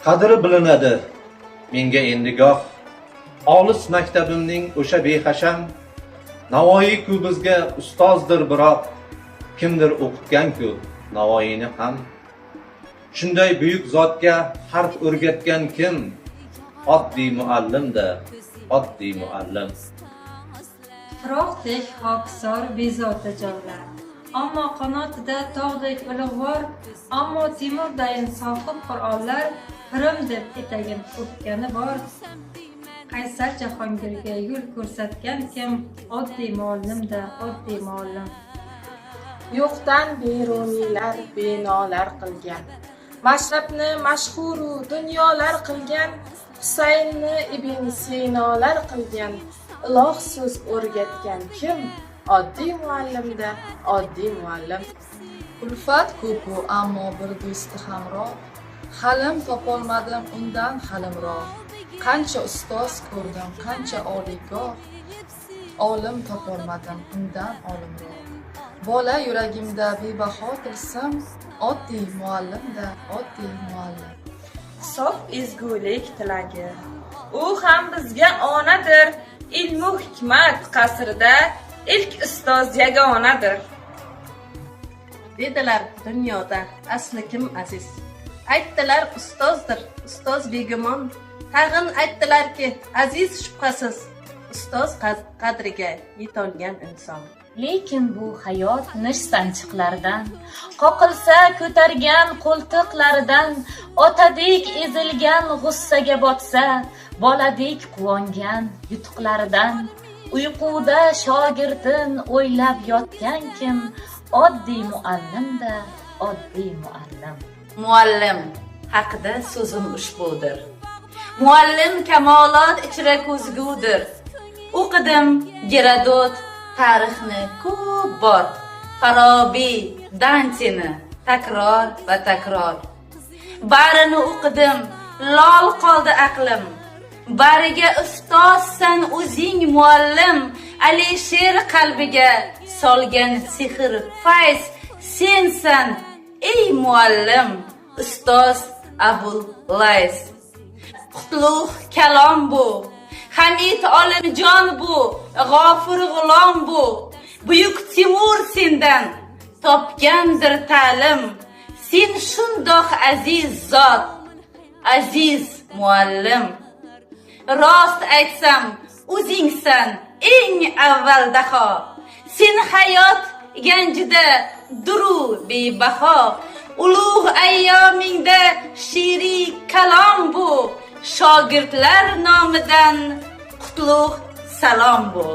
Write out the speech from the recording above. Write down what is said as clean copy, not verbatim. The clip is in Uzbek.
qadri bilinadi menga endi goh. Olis maktabimning o'sha behasham Navoiy-ku bizga ustozdir, biroq kimdir o'qitgan-ku Navoiyni ham. Shunday buyuk zotga harf o'rgatgan kim? Oddiy muallimda, oddiy muallim. Tuproqdek xokisor bezovta jonlar, ammo qanotida tog'dek ulug'vor, ammo Temurdayin sohib Qur'onlar Pirim deb etagin o'pgani bor. Qaysar Jahongirga yo'l ko'rsatgan kim? Oddiy muallimda, oddiy muallim. Yo'qdan beruniylar binolar qilgan, Mashrabni mashhuru dunyolar qilgan, Husaynni Ibn Sinolar qilgan, Iloh so'z o'rgatgan kim? Oddiy muallimda, oddiy muallim. Ulfat ko'pu ammo bir do'sti hamroh, Halim topolmadim undan halimroq. Qancha ustoz ko'rdim, qancha oliygoh, Olim topolmadim undan olimroq. Bola yuragimda bebaho tilsam, oddiy muallimda, oddiy muallim. Sof ezgulik tilagi, u ham bizga onadir. Ilmu hikmat qasrida ilk ustoz yagonadir. Dedilar dunyoda asli kim aziz, aytdilar ustozdir, ustoz begumon. Tag'in aytdilarki aziz shubhasiz, ustoz qadriga yetolgan inson. Lekin bu hayot nish sanchiqlardan, qoqilsa ko'targan qo'ltiqlaridan, otadek ezilgan g'ussaga botsa, boladek quvongan yutuqlaridan, uyquda shogirdin o'ylab yotgan kim? Oddiy muallimda, oddiy muallim. Muallim haqida so'zim ushbudir. Muallim kamolot ichra ko'zgudir. O'qidim Gerodot tarixni ko'p bor, Farobiy, Danteni takror va takror. Barini o'qidim, lol qoldi aqlim. Bariga ustozsan o'zing muallim, Alisher qalbiga solgan sehr fayz sensan ey muallim, ustoz Abul Lays. Qutlug' kalom bu, Hamid Olimjon bu, G'ofur G'ulom bu. Buyuk Timur sendan topgandir ta'lim. Sen shundoq aziz zot, aziz muallim. Rost aytsam, o'zingsan eng avval daho. Sen hayot ganjida duru bebaho. Ulug' ayyomingda she'riy kalom bu. Shogirdlar nomidan qutlug' salom bu.